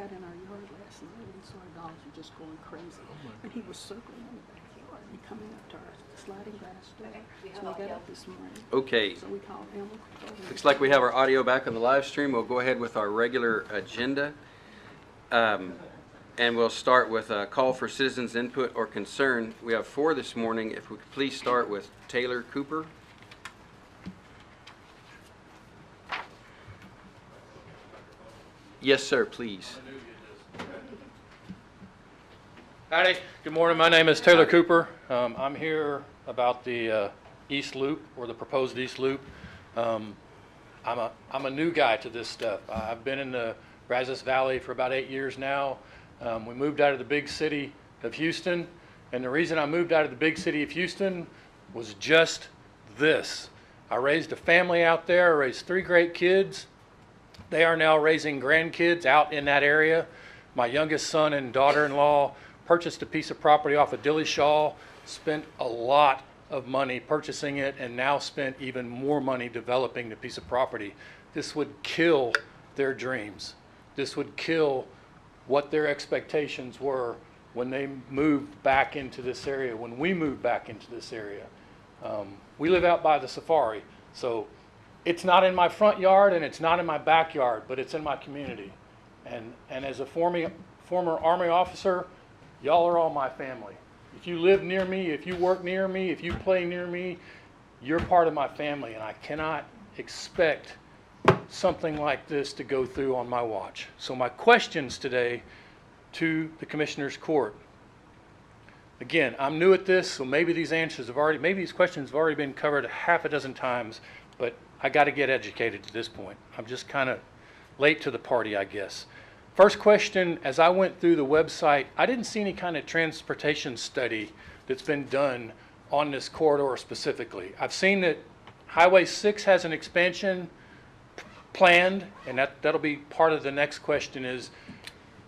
out in our yard last night, and so our dogs are just going crazy. And he was circling in the backyard and coming up to our sliding glass door. So we got up this morning. Okay. So we called animal control. Looks like we have our audio back on the live stream. We'll go ahead with our regular agenda. And we'll start with a call for citizens' input or concern. We have 4 this morning. If we could please start with Taylor Cooper. Yes, sir, please. Howdy, good morning. My name is Taylor Cooper. I'm here about the East Loop, or the proposed East Loop. I'm a new guy to this stuff. I've been in the Brazos Valley for about 8 years now. We moved out of the big city of Houston, and the reason I moved out of the big city of Houston was just this. I raised a family out there. I raised 3 great kids. They are now raising grandkids out in that area. My youngest son and daughter-in-law purchased a piece of property off of Dillashaw, spent a lot of money purchasing it, and now spent even more money developing the piece of property. This would kill their dreams. This would kill what their expectations were when they moved back into this area, when we moved back into this area. We live out by the safari, so it's not in my front yard and it's not in my backyard, but it's in my community. And as a former Army officer, y'all are all my family. If you live near me, if you work near me, if you play near me, you're part of my family, and I cannot expect something like this to go through on my watch. So my questions today to the Commissioner's Court. Again, I'm new at this, so maybe these questions have already been covered a half a dozen times, but I got to get educated to this point. I'm just kind of late to the party, I guess. First question, as I went through the website, I didn't see any kind of transportation study that's been done on this corridor specifically. I've seen that Highway 6 has an expansion planned, and that'll be part of the next question is,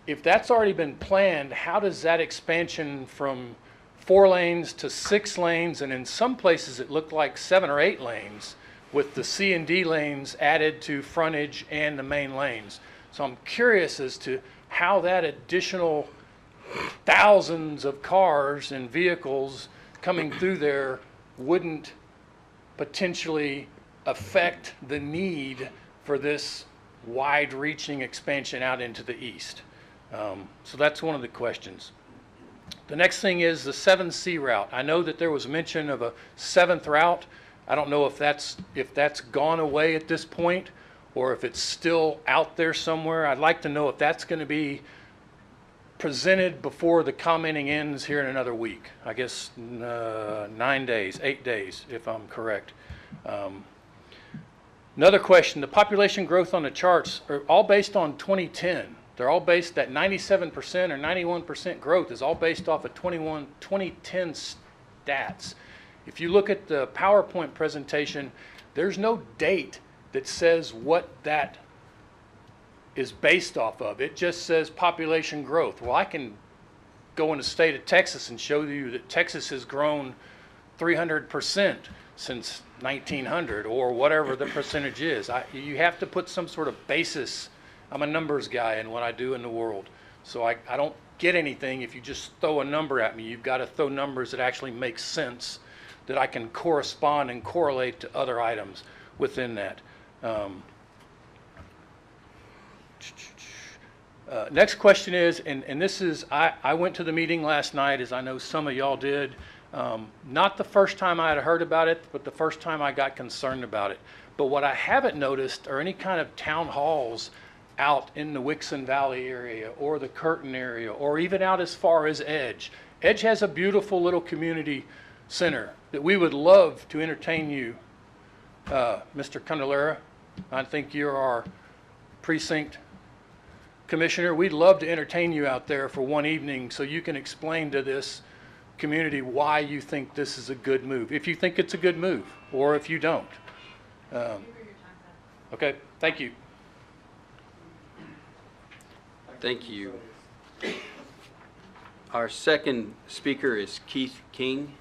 if that's already been planned, how does that expansion from 4 lanes to 6 lanes, and in some places it looked like 7 or 8 lanes, with the C and D lanes added to frontage and the main lanes. So I'm curious as to how that additional thousands of cars and vehicles coming through there wouldn't potentially affect the need for this wide-reaching expansion out into the east. So that's one of the questions. The next thing is the 7C route. I know that there was mention of a 7th route. I don't know if that's gone away at this point or if it's still out there somewhere. I'd like to know if that's going to be presented before the commenting ends here in another week. I guess 9 days, 8 days, if I'm correct. Another question, the population growth on the charts are all based on 2010. They're all based, that 97% or 91% growth is all based off of 2010 stats. If you look at the PowerPoint presentation, there's no date that says what that is based off of. It just says population growth. Well, I can go in the state of Texas and show you that Texas has grown 300% since 1900 or whatever the percentage is. You have to put some sort of basis. I'm a numbers guy in what I do in the world. So I don't get anything if you just throw a number at me. You've got to throw numbers that actually make sense, that I can correspond and correlate to other items within that. Next question is, and this is, I went to the meeting last night, as I know some of y'all did. Not the first time I had heard about it, but the first time I got concerned about it. But what I haven't noticed are any kind of town halls out in the Wixon Valley area or the Curtin area or even out as far as Edge. Edge has a beautiful little community center that we would love to entertain you. Mr. Candelara, I think you're our precinct commissioner. We'd love to entertain you out there for one evening so you can explain to this community why you think this is a good move, if you think it's a good move, or if you don't. Okay, thank you. Thank you. Our second speaker is Keith King.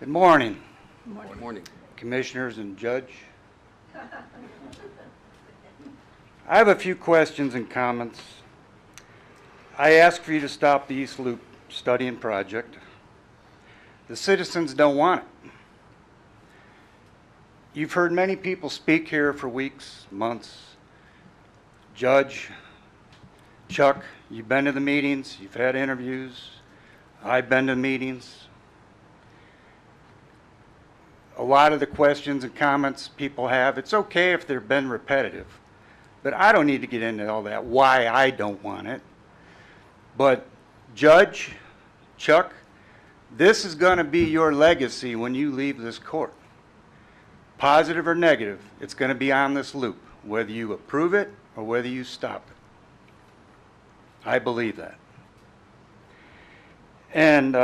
Good morning, Good morning. Commissioners and Judge. I have a few questions and comments. I ask for you to stop the East Loop study and project. The citizens don't want it. You've heard many people speak here for weeks, months. Judge, Chuck, you've been to the meetings, you've had interviews. I've been to meetings. A lot of the questions and comments people have, it's okay if they've been repetitive, but I don't need to get into all that, why I don't want it. But Judge, Chuck, this is going to be your legacy when you leave this court. Positive or negative, it's going to be on this loop, whether you approve it or whether you stop it. I believe that. And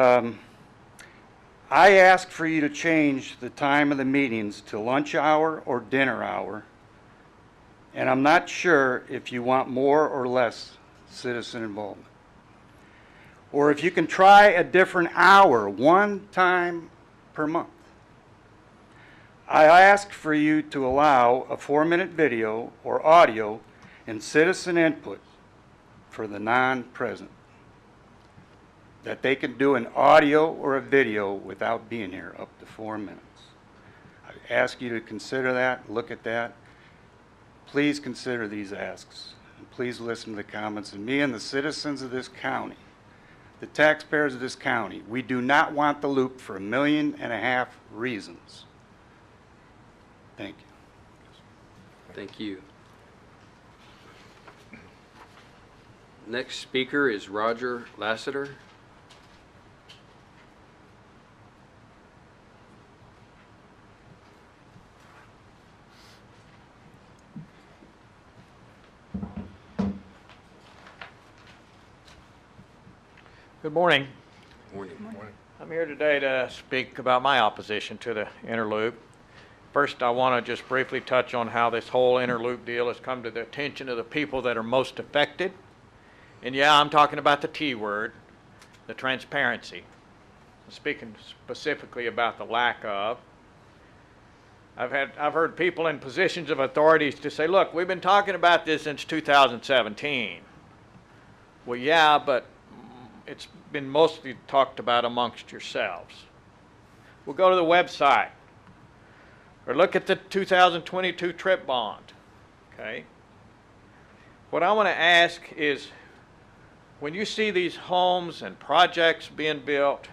I ask for you to change the time of the meetings to lunch hour or dinner hour. And I'm not sure if you want more or less citizen involvement. Or if you can try a different hour, one time per month. I ask for you to allow a 4-minute video or audio and citizen input for the non-present. That they can do an audio or a video without being here up to 4 minutes. I ask you to consider that, look at that. Please consider these asks, and please listen to the comments. And me and the citizens of this county, the taxpayers of this county, we do not want the loop for 1.5 million reasons. Thank you. Thank you. Next speaker is Roger Lassiter. Good morning. Morning. I'm here today to speak about my opposition to the Interloop. First, I want to just briefly touch on how this whole Interloop deal has come to the attention of the people that are most affected. And yeah, I'm talking about the T word, the transparency. I'm speaking specifically about the lack of. I've heard people in positions of authority to say, look, we've been talking about this since 2017. Well, yeah, but it's been mostly talked about amongst yourselves. We'll go to the website or look at the 2022 trip bond, okay? What I want to ask is, when you see these homes and projects being built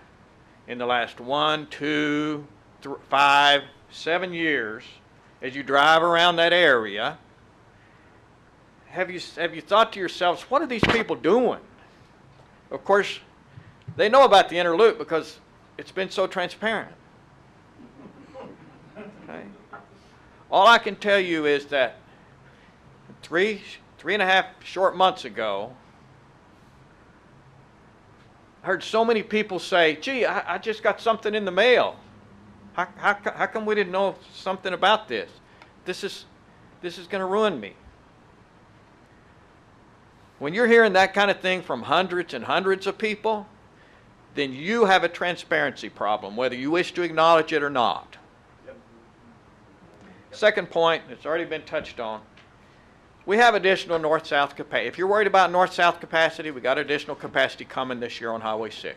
in the last 1, 2, 3, 5, 7 years, as you drive around that area, have you thought to yourselves, what are these people doing? Of course, they know about the Interloop because it's been so transparent. Okay? All I can tell you is that three and a half short months ago, I heard so many people say, gee, I just got something in the mail. How come we didn't know something about this? This is going to ruin me. When you're hearing that kind of thing from hundreds and hundreds of people, then you have a transparency problem, whether you wish to acknowledge it or not. Yep. Second point, it's already been touched on. We have additional north-south capacity. If you're worried about north-south capacity, we got additional capacity coming this year on Highway 6.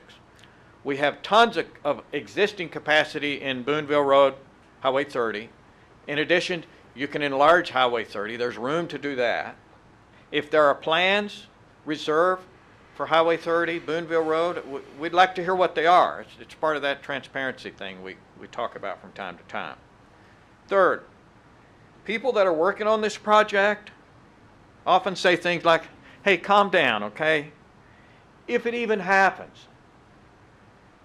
We have tons of existing capacity in Boonville Road, Highway 30. In addition, you can enlarge Highway 30. There's room to do that. If there are plans reserved for Highway 30, Boonville Road, we'd like to hear what they are. It's part of that transparency thing we talk about from time to time. Third, people that are working on this project often say things like, hey, calm down, okay? If it even happens,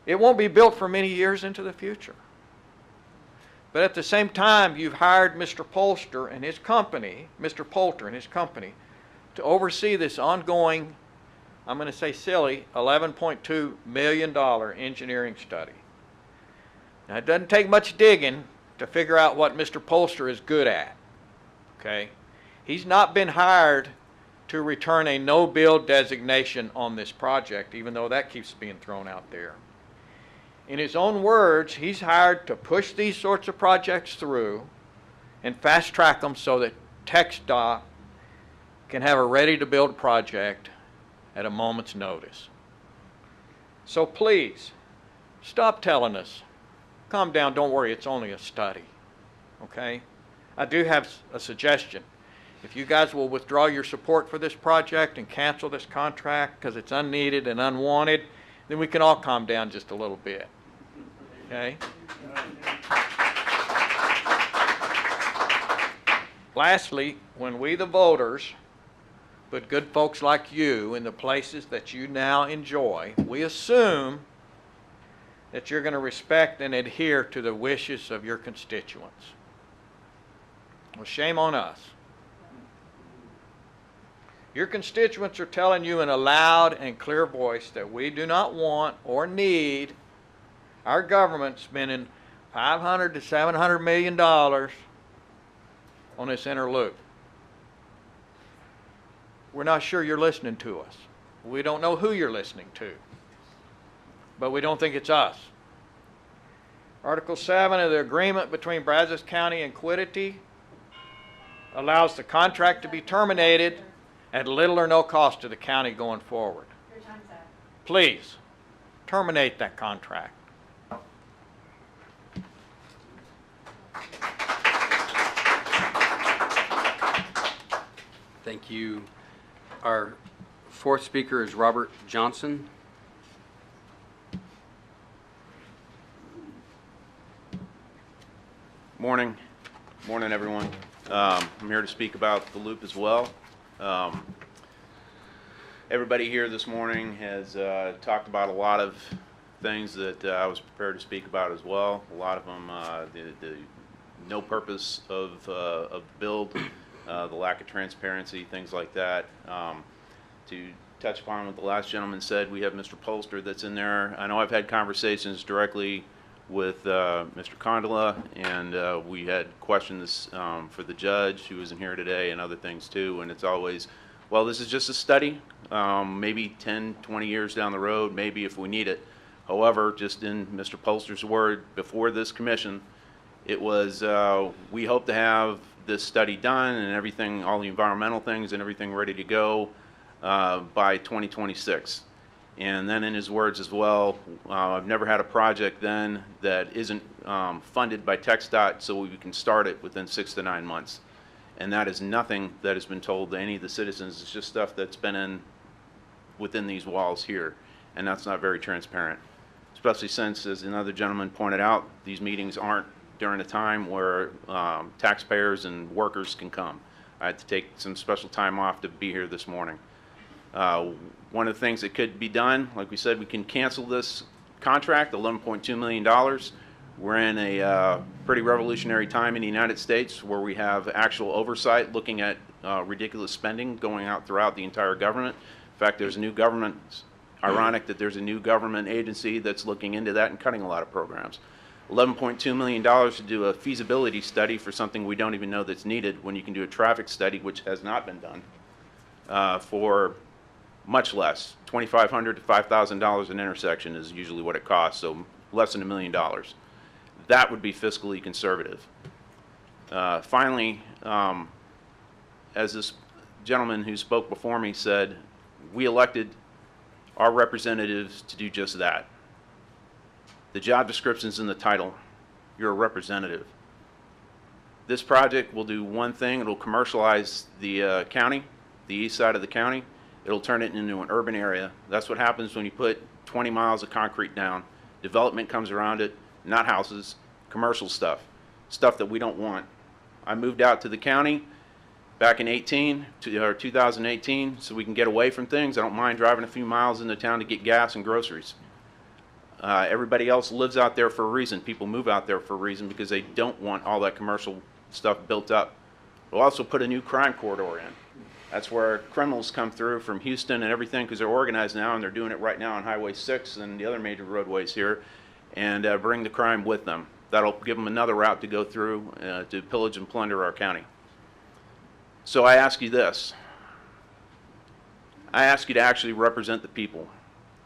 it won't be built for many years into the future. But at the same time, you've hired Mr. Poulter and his company, to oversee this ongoing, I'm going to say silly, $11.2 million engineering study. Now, it doesn't take much digging to figure out what Mr. Poulter is good at, okay? He's not been hired to return a no-build designation on this project, even though that keeps being thrown out there. In his own words, he's hired to push these sorts of projects through and fast track them so that TxDOT can have a ready-to-build project at a moment's notice. So please, stop telling us, calm down, don't worry, it's only a study, okay? I do have a suggestion. If you guys will withdraw your support for this project and cancel this contract because it's unneeded and unwanted, then we can all calm down just a little bit, okay? Lastly, when we the voters put good folks like you in the places that you now enjoy, we assume that you're going to respect and adhere to the wishes of your constituents. Well, shame on us. Your constituents are telling you in a loud and clear voice that we do not want or need our government spending $500 to $700 million on this inner loop. We're not sure you're listening to us. We don't know who you're listening to, but we don't think it's us. Article 7 of the agreement between Brazos County and Quiddity allows the contract to be terminated at little or no cost to the county going forward. Your time's up. Please, terminate that contract. Thank you. Our fourth speaker is Robert Johnson. Morning. Morning, everyone. I'm here to speak about the loop as well. Everybody here this morning has talked about a lot of things that I was prepared to speak about as well. A lot of them, the no purpose of the build, the lack of transparency, things like that. To touch upon what the last gentleman said, we have Mr. Polster that's in there. I know I've had conversations directly with Mr. Condola, and we had questions for the judge who isn't here today and other things too, and it's always, well, this is just a study, maybe 10, 20 years down the road, maybe if we need it. However, just in Mr. Polster's word before this commission, it was, we hope to have this study done and everything, all the environmental things and everything ready to go by 2026. And then in his words as well, I've never had a project then that isn't funded by TxDOT so we can start it within 6 to 9 months. And that is nothing that has been told to any of the citizens. It's just stuff that's been within these walls here. And that's not very transparent. Especially since, as another gentleman pointed out, these meetings aren't during a time where taxpayers and workers can come. I had to take some special time off to be here this morning. One of the things that could be done, like we said, we can cancel this contract, $11.2 million. We're in a pretty revolutionary time in the United States where we have actual oversight looking at ridiculous spending going out throughout the entire government. In fact, there's a new government, it's ironic that there's a new government agency that's looking into that and cutting a lot of programs. $11.2 million to do a feasibility study for something we don't even know that's needed when you can do a traffic study, which has not been done, for much less. $2,500 to $5,000 an intersection is usually what it costs, so less than $1 million. That would be fiscally conservative. Finally, as this gentleman who spoke before me said, we elected our representatives to do just that. The job description's in the title. You're a representative. This project will do one thing. It'll commercialize the county, the east side of the county. It'll turn it into an urban area. That's what happens when you put 20 miles of concrete down. Development comes around it, not houses, commercial stuff, stuff that we don't want. I moved out to the county back in 2018, so we can get away from things. I don't mind driving a few miles into town to get gas and groceries. Everybody else lives out there for a reason. People move out there for a reason because they don't want all that commercial stuff built up. We'll also put a new crime corridor in. That's where criminals come through from Houston and everything because they're organized now and they're doing it right now on Highway 6 and the other major roadways here, and bring the crime with them. That'll give them another route to go through to pillage and plunder our county. So I ask you this. I ask you to actually represent the people,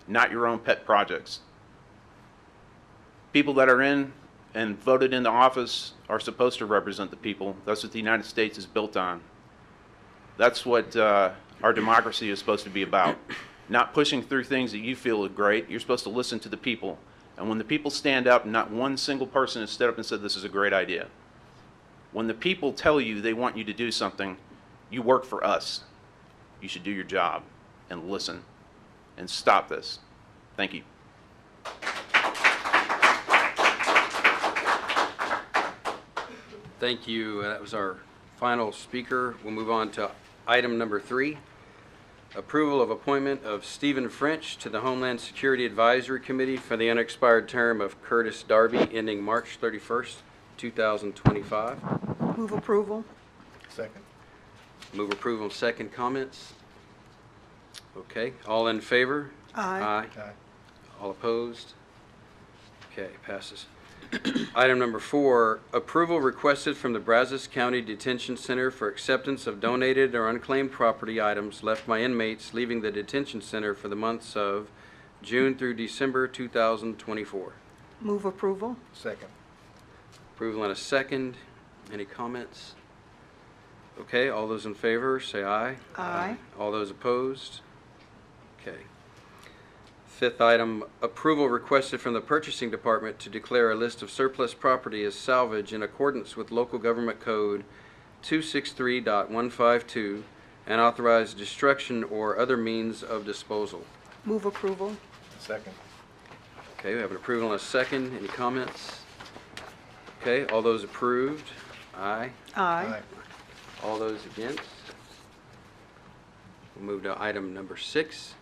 not your own pet projects. People that are in and voted into office are supposed to represent the people. That's what the United States is built on. That's what our democracy is supposed to be about. Not pushing through things that you feel are great. You're supposed to listen to the people. And when the people stand up, not one single person has stood up and said this is a great idea. When the people tell you they want you to do something, you work for us. You should do your job and listen and stop this. Thank you. Thank you. That was our final speaker. We'll move on to item number 3. Approval of appointment of Stephen French to the Homeland Security Advisory Committee for the unexpired term of Curtis Darby ending March 31st, 2025. Move approval. Second. Move approval. Second. Comments? Okay. All in favor? Aye. Aye. All opposed? Okay, passes. Item number 4, approval requested from the Brazos County Detention Center for acceptance of donated or unclaimed property items left by inmates leaving the detention center for the months of June through December 2024. Move approval. Second. Approval in a second. Any comments? Okay, all those in favor say aye. Aye. All those opposed? Okay. 5th item, approval requested from the purchasing department to declare a list of surplus property as salvage in accordance with local government code 263.152 and authorize destruction or other means of disposal. Move approval. Second. Okay, we have an approval and a second. Any comments? Okay, all those approved? Aye. Aye. All those against? We'll move to item number 6.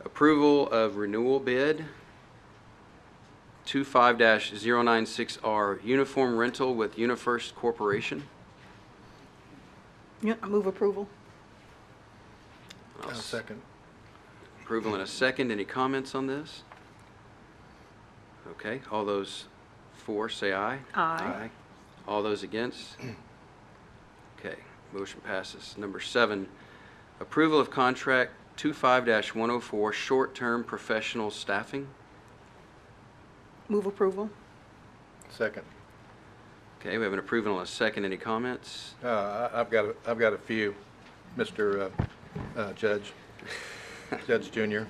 Approval of renewal bid 25-096R uniform rental with UniFirst Corporation. Yeah, move approval. Second. Approval in a second. Any comments on this? Okay, all those for say aye. Aye. All those against? Okay, motion passes. Number 7, approval of contract 25-104 short-term professional staffing. Move approval. Second. Okay, we have an approval and a second. Any comments? I've got a few, Mr. Judge, Judge Junior.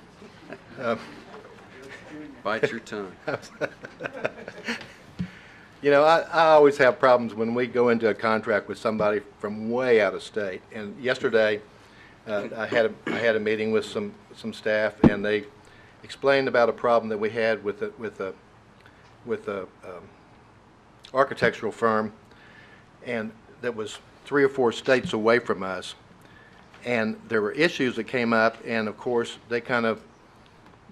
Bite your tongue. You know, I always have problems when we go into a contract with somebody from way out of state. And yesterday, I had a meeting with some staff, and they explained about a problem that we had with a architectural firm, and that was 3 or 4 states away from us. And there were issues that came up, and of course they kind of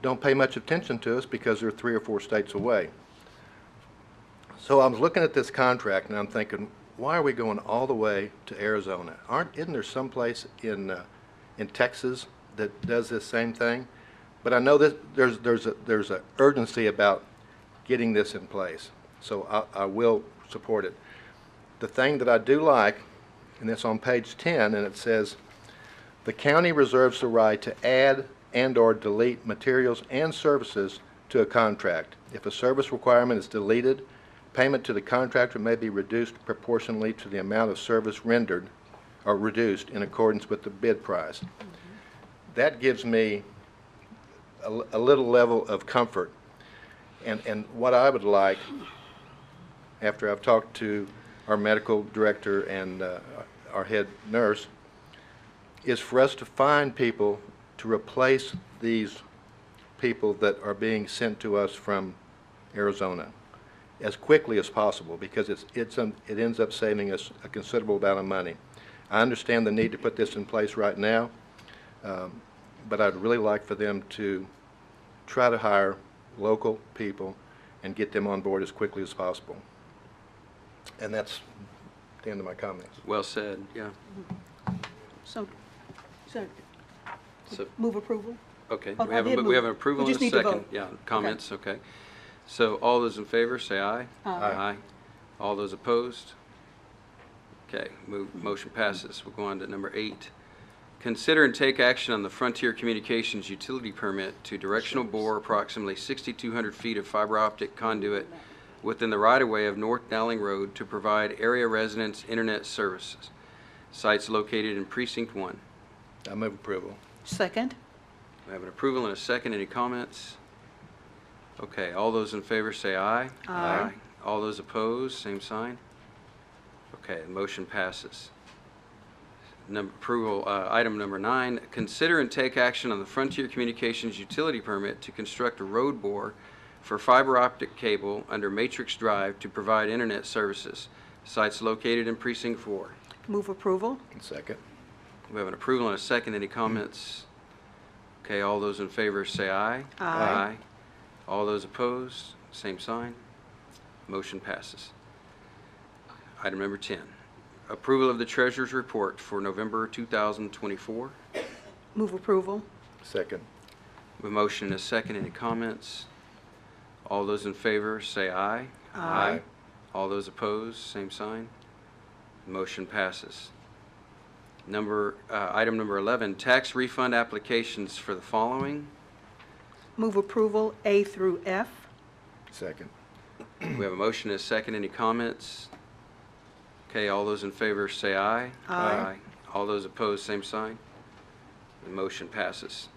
don't pay much attention to us because they're 3 or 4 states away. So I was looking at this contract, and I'm thinking, why are we going all the way to Arizona? Isn't there some place in Texas that does this same thing? But I know that there's a urgency about getting this in place, so I will support it. The thing that I do like, and it's on page 10, and it says, the county reserves the right to add and/or delete materials and services to a contract. If a service requirement is deleted, payment to the contractor may be reduced proportionally to the amount of service rendered or reduced in accordance with the bid price. That gives me a little level of comfort. And what I would like, after I've talked to our medical director and our head nurse, is for us to find people to replace these people that are being sent to us from Arizona as quickly as possible, because it ends up saving us a considerable amount of money. I understand the need to put this in place right now, but I'd really like for them to try to hire local people and get them on board as quickly as possible. And that's the end of my comments. Well said, yeah. So So, move approval. okay, Oh, we have I did we have an move. approval We and a just need to second. vote. Yeah, comments, okay. So all those in favor say aye. Aye. All those opposed? Okay, motion passes. We'll go on to number 8. Consider and take action on the Frontier Communications utility permit to directional bore approximately 6,200 feet of fiber optic conduit within the right-of-way of North Dowling Road to provide area residents internet services. Site's located in Precinct 1. I move approval. Second? We have an approval and a second. Any comments? Okay, all those in favor say aye. Aye. All those opposed, same sign. Okay, the motion passes. Item number 9, consider and take action on the Frontier Communications utility permit to construct a road bore for fiber optic cable under Matrix Drive to provide internet services. Site's located in Precinct 4. Move approval? Second. We have an approval and a second. Any comments? Okay, all those in favor say aye. Aye. All those opposed, same sign. Motion passes. Item number 10, approval of the treasurer's report for November 2024. Move approval? Second. A motion and a second. Any comments? All those in favor say aye. Aye. All those opposed, same sign. Motion passes. Item number 11, tax refund applications for the following. Move approval A through F? Second. We have a motion and a second. Any comments? Okay, all those in favor say aye. Aye. All those opposed, same sign. The motion passes.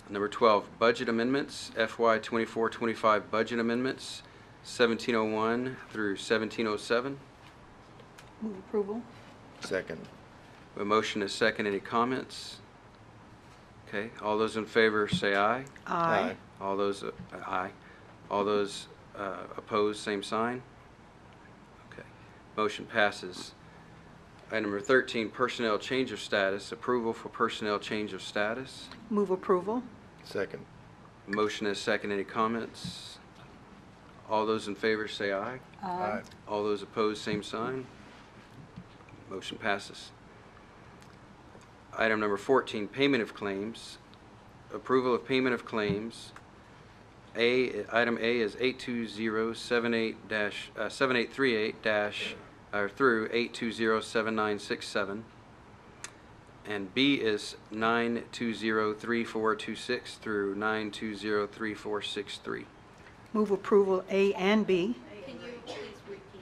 Number 12, budget amendments, FY 24-25 budget amendments, 1701 through 1707. Move approval? Second. A motion and a second. Any comments? Okay, all those in favor say aye. Aye. All those, aye. All those opposed, same sign. Okay, motion passes. Item number 13, personnel change of status, approval for personnel change of status. Move approval? Second. Motion and a second. Any comments? All those in favor say aye. Aye. All those opposed, same sign. Motion passes. Item number 14, payment of claims. Approval of payment of claims. Item A is 82078-7838- through 8207967. And B is 9203426 through 9203463. Move approval A and B? Can you please repeat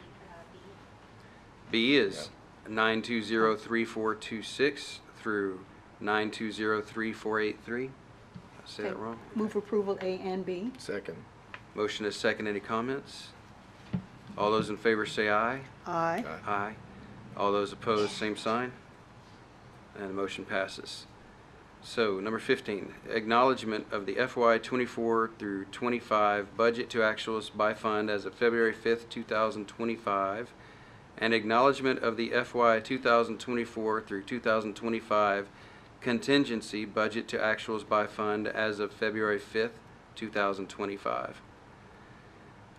B is 9203426 through 9203483. Did I say that Okay. wrong? Move approval A and B? Second. Motion is second. Any comments? All those in favor say aye. Aye. Aye. All those opposed, same sign. And the motion passes. So, number 15, acknowledgement of the FY 24 through 25 budget to actuals by fund as of February 5th, 2025, and acknowledgement of the FY 2024 through 2025 contingency budget to actuals by fund as of February 5th, 2025.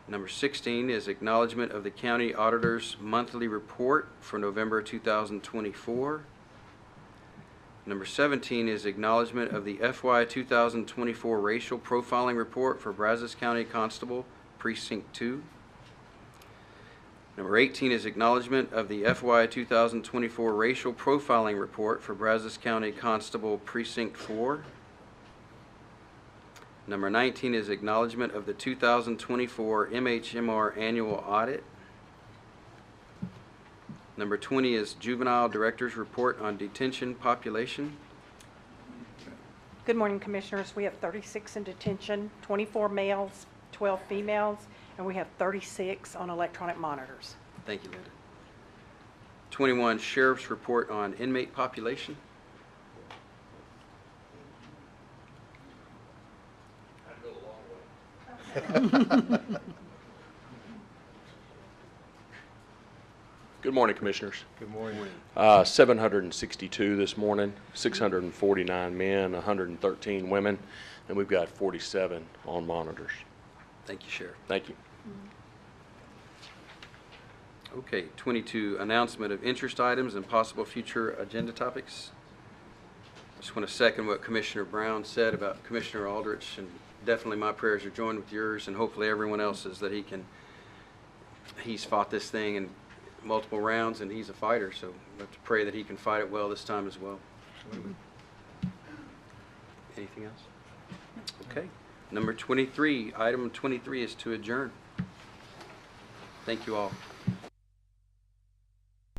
Number 16 is acknowledgement of the county auditor's monthly report for November 2024. Number 17 is acknowledgement of the FY 2024 racial profiling report for Brazos County Constable, Precinct 2. Number 18 is acknowledgement of the FY 2024 racial profiling report for Brazos County Constable, Precinct 4. Number 19 is acknowledgement of the 2024 MHMR annual audit. Number 20 is Juvenile Director's Report on Detention Population. Good morning, Commissioners. We have 36 in detention, 24 males, 12 females, and we have 36 on electronic monitors. Thank you, Linda. 21, Sheriff's Report on Inmate Population. Good morning, Commissioners. Good morning. 762 this morning, 649 men, 113 women, and we've got 47 on monitors. Thank you, Sheriff. Thank you. Okay, 22, announcement of interest items and possible future agenda topics. I just want to second what Commissioner Brown said about Commissioner Aldrich, and definitely my prayers are joined with yours and hopefully everyone else's that he's fought this thing in multiple rounds and he's a fighter, so we have to pray that he can fight it well this time as well. Anything else? Okay. Number 23, item 23 is to adjourn. Thank you all.